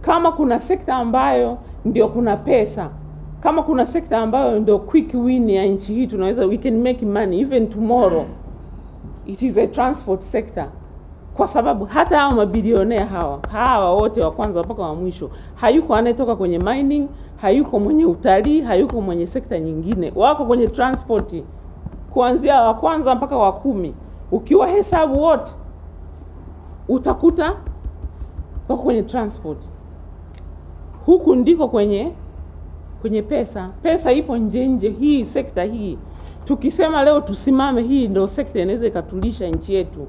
kama kuna sekta ambayo ndio kuna pesa, kama kuna sekta ambayo ndio quick win ya nchi hii, tunaweza we can make money even tomorrow, it is a transport sector. Kwa sababu hata hao mabilionea hawa wote wa kwanza mpaka wa mwisho, hayuko anayetoka kwenye mining, hayuko mwenye utalii, hayuko mwenye sekta nyingine, wako kwenye transport, kuanzia wa kwanza mpaka wa 10. Ukiwa hesabu wote utakuta wako kwenye transport. Huku ndiko kwenye pesa ipo nje. Hii sekta hii tukisema leo tusimame, hii ndio sekta inaweza ikatulisha nchi yetu.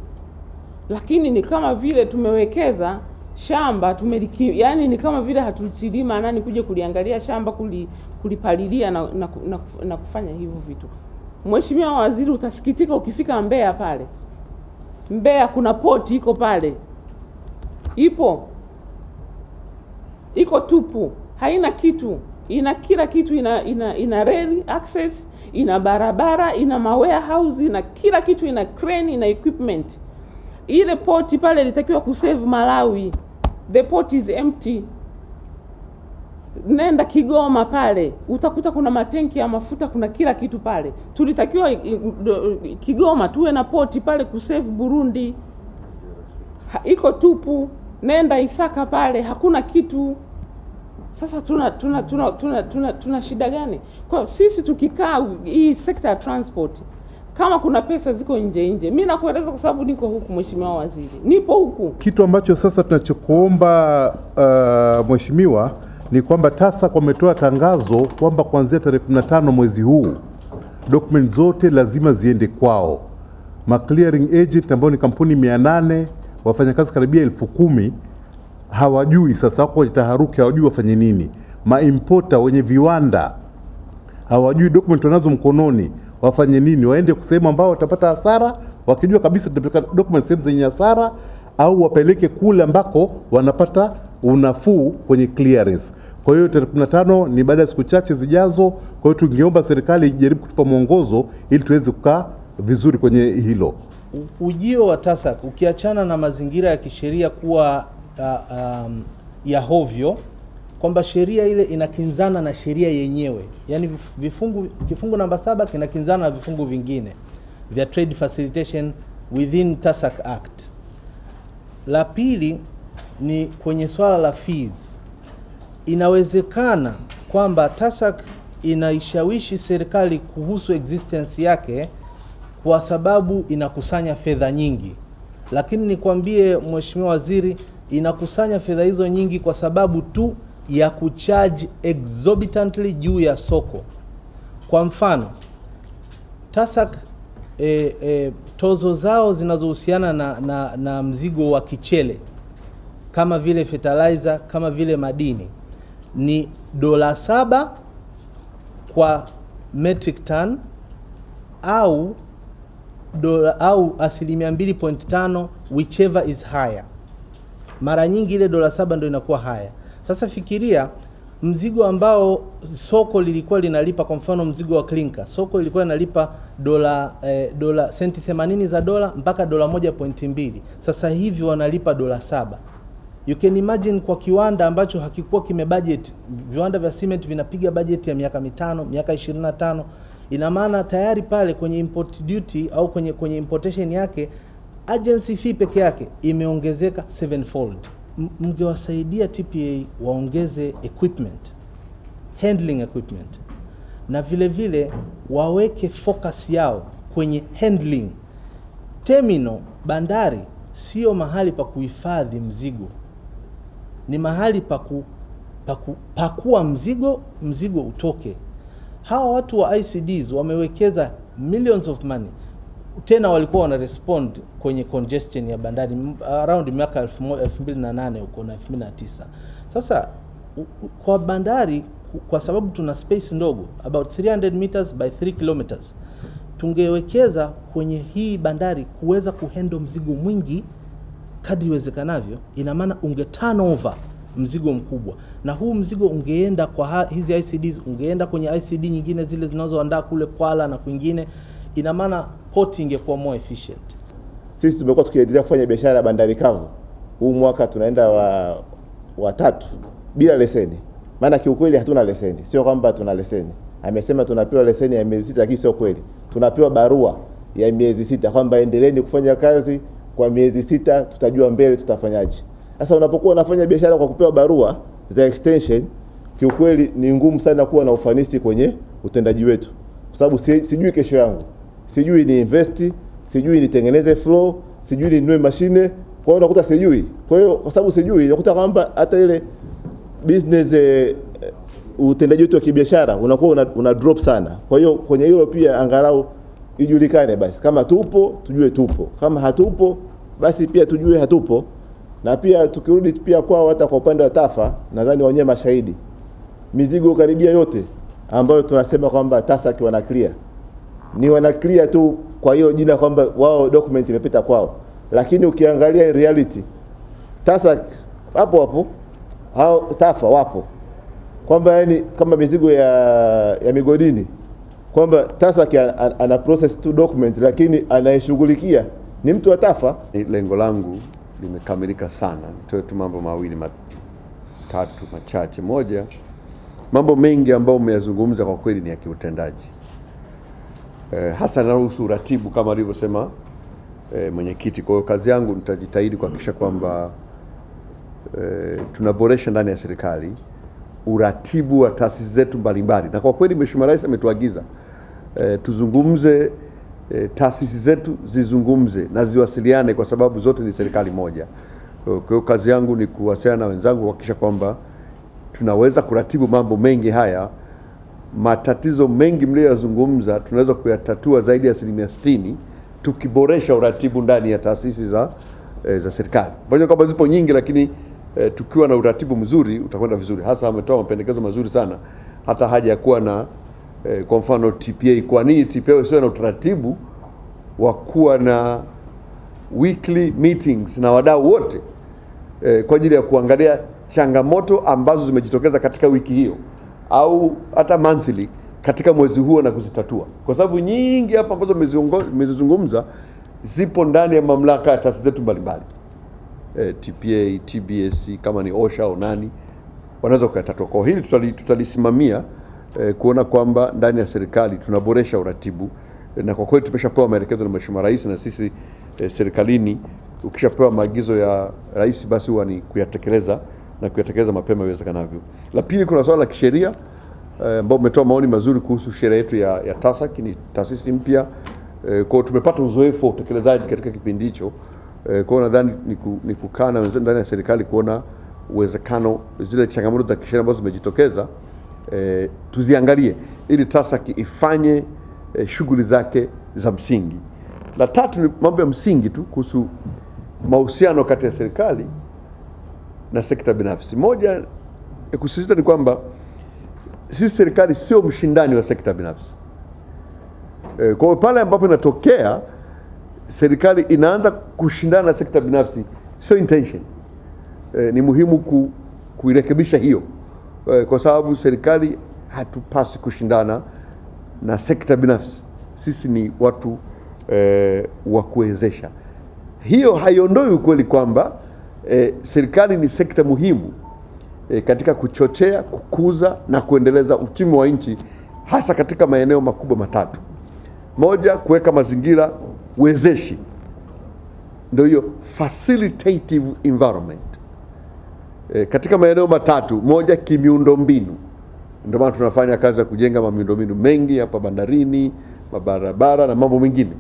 Lakini ni kama vile tumewekeza shamba, yani ni kama vile hatulichilii maanani kuja kuliangalia shamba, kulipalilia na kufanya hivyo vitu. Mheshimiwa Waziri, utasikitika ukifika Mbeya pale. Mbeya kuna port iko pale. Iko tupu, haina kitu. Ina kila kitu, ina rail access, ina barabara, ina warehouse, ina kila kitu, ina crane, ina equipment. Ile port pale ilitakiwa kusave Malawi. The port is empty. Nenda Kigoma pale, utakuta kuna matenki ya mafuta, kuna kila kitu pale. Tulitakiwa Kigoma tuwe na port pale kusave Burundi. Iko tupu. Nenda Isaka pale, hakuna kitu. Sasa tuna shida gani? Kwa sisi tukikaa hii sekta ya transport, kama kuna pesa ziko nje. Mimi nakueleza kwa sababu niko huku, Mheshimiwa Waziri. Nipo huku. Kitu ambacho sasa tunachokuomba Mheshimiwa ni kwamba TASAC wametoa tangazo kwamba kuanzia tarehe 15 mwezi huu document zote lazima ziende kwao. Clearing agent ambao ni kampuni 800, wafanyakazi karibia 10,000 hawajui, sasa wako kwenye taharuki, hawajui wafanye nini. Importer wenye viwanda hawajui document wanazo mkononi wafanye nini, waende kusema ambao watapata hasara, wakijua kabisa tutapeleka document sehemu zenye hasara, au wapeleke kule ambako wanapata unafuu kwenye clearance. Kwa hiyo tarehe 15 ni baada ya siku chache zijazo. Kwa hiyo tungeomba serikali ijaribu kutupa mwongozo ili tuweze kukaa vizuri kwenye hilo. Ujio wa TASAC ukiachana na mazingira ya kisheria kuwa ya hovyo, kwamba sheria ile inakinzana na sheria yenyewe, yani kifungu namba 7 kinakinzana na vifungu vingine vya trade facilitation within TASAC Act. La pili ni kwenye swala la fees. Inawezekana kwamba TASAC inaishawishi serikali kuhusu existence yake kwa sababu inakusanya fedha nyingi, lakini nikwambie Mheshimiwa Waziri, inakusanya fedha hizo nyingi kwa sababu tu ya kucharge exorbitantly juu ya soko. Kwa mfano, TASAC tozo zao zinazohusiana na mzigo wa kichele kama vile fertilizer, kama vile madini ni $7 kwa metric ton au 2.5 whichever is higher. Mara nyingi ile $7 ndio inakuwa haya. Sasa fikiria mzigo ambao soko lilikuwa linalipa, kwa mfano mzigo wa clinker, soko lilikuwa linalipa senti 80 za dola mpaka $1.2. Sasa hivi wanalipa $7. You can imagine kwa kiwanda ambacho hakikuwa kimebudget, viwanda vya cement vinapiga budget ya miaka 5, miaka 25. Ina maana tayari pale kwenye import duty au kwenye importation yake agency fee peke yake imeongezeka 7-fold. Mngewasaidia TPA waongeze equipment, handling equipment, na vile vile waweke focus yao kwenye handling. Terminal, bandari sio mahali pa kuhifadhi mzigo, ni mahali pakua mzigo utoke. Hawa watu wa ICDs wamewekeza millions of money, tena walikuwa wana respond kwenye congestion ya bandari around miaka 2008 huko na 2009. Sasa kwa bandari, kwa sababu tuna space ndogo about 300 meters by 3 kilometers, tungewekeza kwenye hii bandari kuweza kuhandle mzigo mwingi kadri iwezekanavyo. Ina maana unge turn over mzigo mkubwa, na huu mzigo ungeenda kwa hizi ICDs, ungeenda kwenye ICD nyingine zile zinazoandaa kule Kwala na kwingine. Ina maana port ingekuwa more efficient. Sisi tumekuwa tukiendelea kufanya biashara ya bandari kavu. Huu mwaka tunaenda watatu bila leseni. Maana kiukweli hatuna leseni. Sio kwamba tuna leseni. Amesema tunapewa leseni ya miezi 6, lakini sio kweli. Tunapewa barua ya miezi 6 kwamba endeleeni kufanya kazi kwa miezi 6, tutajua mbele tutafanyaje. Sasa unapokuwa unafanya biashara kwa kupewa barua za extension, kiukweli ni ngumu sana kuwa na ufanisi kwenye utendaji wetu. Kwa sababu sijui kesho yangu. Sijui ni invest, sijui nitengeneze flow, sijui ninunue mashine. Kwa hiyo unakuta sijui. Kwa hiyo kwa sababu sijui, unakuta kwamba hata ile business utendaji wetu wa kibiashara unakuwa una drop sana. Kwa hiyo kwenye hilo pia angalau ijulikane basi. Kama tupo, tujue tupo. Kama hatupo, basi pia tujue hatupo. Na pia tukirudi pia kwao hata kwa upande wa TAFA, nadhani wenyewe mashahidi. Mizigo karibia yote ambayo tunasema kwamba TASAC wana clear. Ni wana clear tu kwa hiyo jina kwamba wao document imepita kwao. Lakini ukiangalia in reality TASAC hapo hao TAFA wapo. Kwamba yani kama mizigo ya migodini kwamba TASAC ana process tu document, lakini anayeshughulikia ni mtu wa TAFA. Lengo langu limekamilika sana. Nitoe tu mambo mawili matatu machache. Moja, mambo mengi ambayo umeyazungumza kwa kweli ni ya kiutendaji. Hasa nahusu uratibu kama alivyosema mwenyekiti. Kwa hiyo kazi yangu nitajitahidi kuhakikisha kwamba tunaboresha ndani ya serikali uratibu wa taasisi zetu mbalimbali. Na kwa kweli Mheshimiwa Rais ametuagiza tuzungumze, taasisi zetu zizungumze na ziwasiliane kwa sababu zote ni serikali moja. Kwa hiyo kazi yangu ni kuwasiliana na wenzangu kuhakikisha kwamba tunaweza kuratibu mambo mengi haya. Matatizo mengi mliyozungumza tunaweza kuyatatua zaidi ya 60% tukiboresha uratibu ndani ya taasisi za serikali. Pamoja kwamba zipo nyingi, lakini tukiwa na uratibu mzuri utakwenda vizuri. Hasa ametoa mapendekezo mazuri sana, hata haja ya kuwa na kwa mfano TPA. Kwa nini TPA isiwe na utaratibu wa kuwa na weekly meetings na wadau wote kwa ajili ya kuangalia changamoto ambazo zimejitokeza katika wiki hiyo au hata monthly katika mwezi huo na kuzitatua, kwa sababu nyingi hapa ambazo mmezizungumza zipo ndani ya mamlaka ya taasisi zetu mbalimbali. TPA, TBS, kama ni OSHA au nani wanaweza kuyatatua. Kwa hili tutalisimamia kuona kwamba ndani ya serikali tunaboresha uratibu, na kwa kweli tumeshapewa maelekezo na Mheshimiwa Rais, na sisi serikalini ukishapewa maagizo ya Rais basi huwa ni kuyatekeleza na kuyatekeleza mapema iwezekanavyo. La pili, kuna swala la kisheria ambao umetoa maoni mazuri kuhusu sheria yetu ya TASAC. Ni taasisi mpya, kwa tumepata uzoefu wa utekelezaji katika kipindi hicho. Kwa nadhani ni kukaa na wenzangu ndani ya serikali kuona uwezekano zile changamoto za kisheria ambazo zimejitokeza tuziangalie ili TASAC ifanye shughuli zake za msingi. La tatu ni mambo ya msingi tu kuhusu mahusiano kati ya serikali na sekta binafsi. Moja kusisitiza ni kwamba sisi serikali sio mshindani wa sekta binafsi. Kwa pale ambapo inatokea serikali inaanza kushindana na sekta binafsi, sio intention. Ni muhimu kuirekebisha hiyo, kwa sababu serikali hatupasi kushindana na sekta binafsi. Sisi ni watu wa kuwezesha. Hiyo haiondoi ukweli kwamba serikali ni sekta muhimu katika kuchochea, kukuza na kuendeleza uchumi wa nchi, hasa katika maeneo makubwa matatu. Moja, kuweka mazingira wezeshi, ndio hiyo facilitative environment. Katika maeneo matatu. Moja, kimiundombinu. Ndio maana tunafanya kazi ya kujenga miundombinu mengi hapa bandarini, mabarabara na mambo mengine.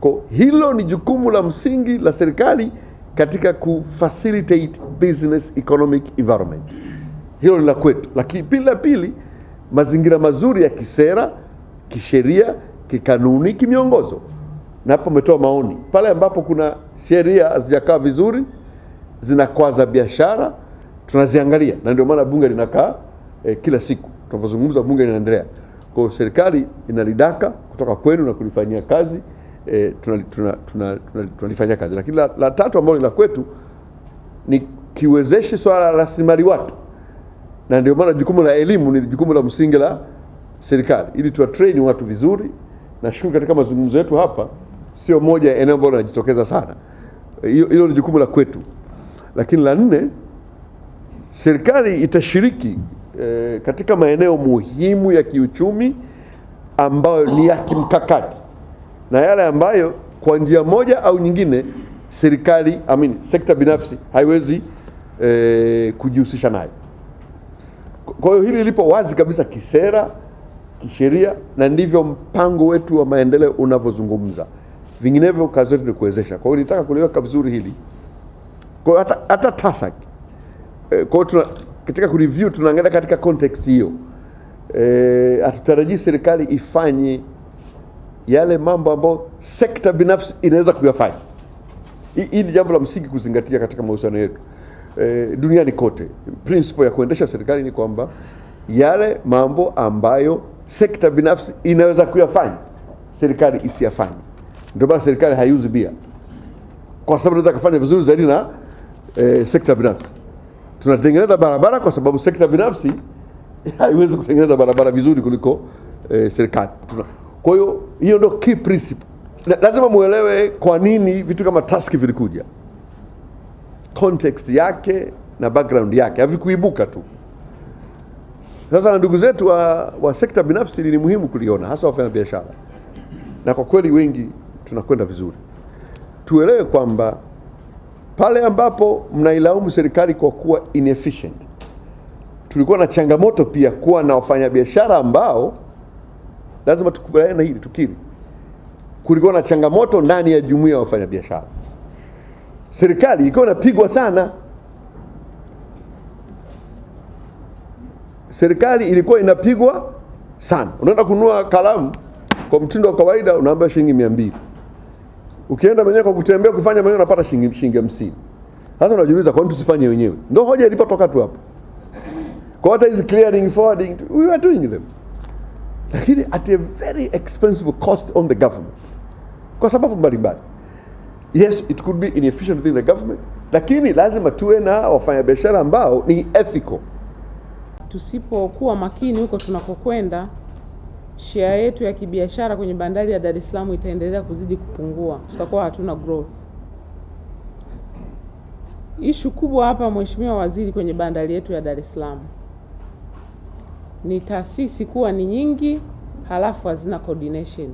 Kwa hilo ni jukumu la msingi la serikali katika kufacilitate business economic environment. Hilo ni la kwetu. Lakini pili, mazingira mazuri ya kisera, kisheria, kikanuni, kimiongozo. Na hapo umetoa maoni. Pale ambapo kuna sheria hazijakaa vizuri, zinakwaza biashara, tunaziangalia. Na ndio maana bunge linakaa kila siku. Tunapozungumza bunge linaendelea. Kwa serikali inalidaka kutoka kwenu na kulifanyia kazi, tunalifanyia kazi. Lakini la tatu ambalo ni la kwetu ni kiwezeshe swala la rasilimali watu. Na ndio maana jukumu la elimu ni jukumu la msingi la serikali, ili tuwatrain watu vizuri. Na shughuli katika mazungumzo yetu hapa sio moja ya eneo ambalo linajitokeza sana. Hilo ni jukumu la kwetu. Lakini la nne, serikali itashiriki katika maeneo muhimu ya kiuchumi ambayo ni ya kimkakati na yale ambayo kwa njia moja au nyingine serikali sekta binafsi haiwezi kujihusisha nayo. Kwa hiyo hili lipo wazi kabisa kisera, kisheria, na ndivyo mpango wetu wa maendeleo unavyozungumza. Vinginevyo kazi yetu ni kuwezesha. Kwa hiyo nitaka kuliweka vizuri hili. Kwa hiyo hata TASAC, kwa hiyo katika kureview tunaangalia katika context hiyo. Hatutarajii serikali ifanye yale mambo ambayo sekta binafsi inaweza kuyafanya. Hii ni jambo la msingi kuzingatia katika mahusiano yetu. Duniani kote principle ya kuendesha serikali ni kwamba yale mambo ambayo sekta binafsi inaweza kuyafanya serikali isiyafanye. Ndio maana serikali haiuzi bia, kwa sababu inaweza kufanya vizuri zaidi na sekta binafsi. Tunatengeneza barabara kwa sababu sekta binafsi haiwezi kutengeneza barabara vizuri kuliko serikali. Kwa hiyo ndio key principle. Lazima muelewe kwa nini vitu kama TASC vilikuja, context yake na background yake, havikuibuka tu. Sasa na ndugu zetu wa sekta binafsi ni muhimu kuliona, hasa wafanya biashara, na kwa kweli wengi tunakwenda vizuri. Tuelewe kwamba pale ambapo mnailaumu serikali kwa kuwa inefficient, tulikuwa na changamoto pia kuwa na wafanyabiashara ambao, lazima tukubaliane na hili, tukiri, kulikuwa na changamoto ndani ya jumuiya ya wafanyabiashara. Serikali ilikuwa inapigwa sana. Serikali ilikuwa inapigwa sana. Unaenda kununua kalamu kwa mtindo wa kawaida unaambia shilingi 200. Ukienda mwenyewe kwa kutembea kufanya mwenyewe unapata shilingi 50. Sasa unajiuliza kwa nini tusifanye wenyewe? Ndio hoja ilipotoka tu hapo. Kwa hata hizi clearing, forwarding, we were doing them, lakini at a very expensive cost on the government, kwa sababu mbalimbali. Yes, it could be inefficient within the government, lakini lazima tuwe na wafanyabiashara ambao ni ethical. Tusipokuwa makini huko tunakokwenda, share yetu ya kibiashara kwenye bandari ya Dar es Salaam itaendelea kuzidi kupungua. Tutakuwa hatuna growth. Ishu kubwa hapa, Mheshimiwa Waziri, kwenye bandari yetu ya Dar es Salaam ni taasisi kuwa ni nyingi halafu hazina coordination.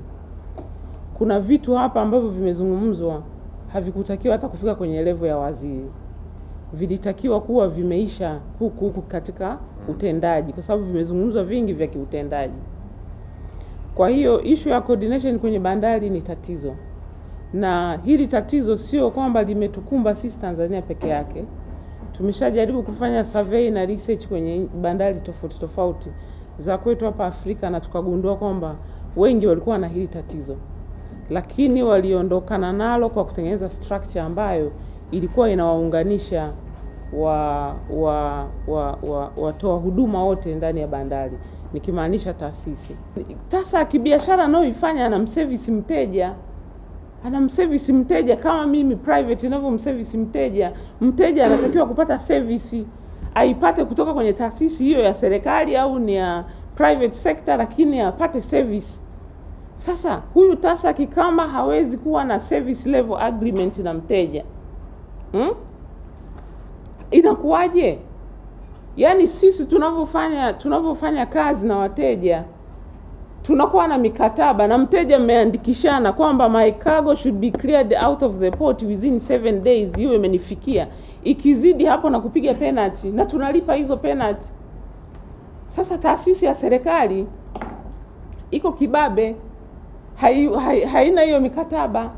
Kuna vitu hapa ambavyo vimezungumzwa havikutakiwa hata kufika kwenye level ya waziri. Vilitakiwa kuwa vimeisha huku katika utendaji, kwa sababu vimezungumzwa vingi vya kiutendaji. Kwa hiyo issue ya coordination kwenye bandari ni tatizo. Na hili tatizo sio kwamba limetukumba sisi Tanzania peke yake. Tumeshajaribu kufanya survey na research kwenye bandari tofauti tofauti za kwetu hapa Afrika, na tukagundua kwamba wengi walikuwa na hili tatizo, lakini waliondokana nalo kwa kutengeneza structure ambayo ilikuwa inawaunganisha watoa huduma wote ndani ya bandari, nikimaanisha taasisi. Sasa kibiashara anayoifanya anamservice mteja kama mimi private ninavyomservice mteja. Mteja anatakiwa kupata service aipate kutoka kwenye taasisi hiyo ya serikali au ni ya private sector, lakini apate service. Sasa huyu TASAC kama hawezi kuwa na service level agreement na mteja, inakuwaje? Yaani sisi tunavyofanya kazi na wateja tunakuwa na mikataba na mteja, mmeandikishana kwamba my cargo should be cleared out of the port within 7 days, hiyo imenifikia. Ikizidi hapo na kupiga penalty, na tunalipa hizo penalty. Sasa taasisi ya serikali iko kibabe, haina hiyo mikataba.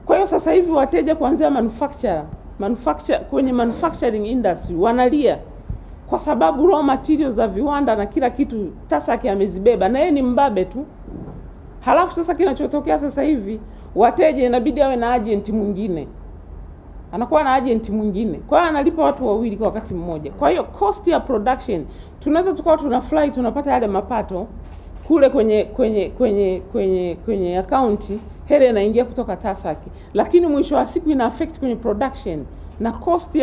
Kwa hiyo sasa hivi wateja kuanzia kwenye manufacturing industry wanalia kwa sababu raw materials za viwanda na kila kitu TASAC amezibeba, na yeye ni mbabe tu. Halafu sasa kinachotokea sasa hivi, wateja inabidi awe na agent mwingine, anakuwa na agent mwingine, kwa hiyo analipa watu wawili kwa wakati mmoja. Kwa hiyo cost ya production, tunaweza tukawa tuna fly tunapata yale mapato kule kwenye account, hele inaingia kutoka TASAC, lakini mwisho wa siku ina affect kwenye production, na cost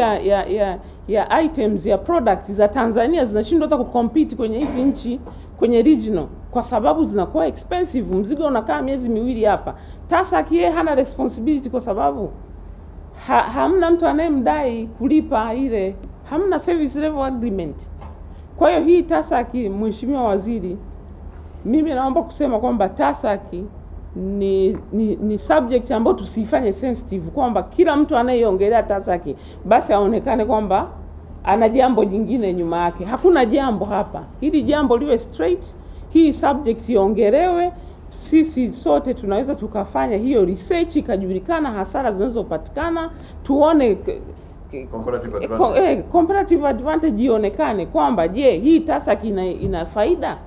ya items ya products za Tanzania zinashindwa hata kucompete kwenye hizi nchi kwenye regional, kwa sababu zinakuwa expensive. Mzigo unakaa miezi miwili hapa. TASAC yeye hana responsibility kwa sababu hamna mtu anayemdai kulipa ile hamna service level agreement. Kwa hiyo hii TASAC, Mheshimiwa Waziri, mimi naomba kusema kwamba TASAC ni subject ambayo tusifanye sensitive, kwamba kila mtu anayeongelea TASAC basi aonekane kwamba ana jambo jingine nyuma yake. Hakuna jambo hapa. Hili jambo liwe straight, hii subject iongelewe. Sisi sote tunaweza tukafanya hiyo research, ikajulikana hasara zinazopatikana, tuone comparative advantage ionekane kwamba je, hii TASAC ina faida.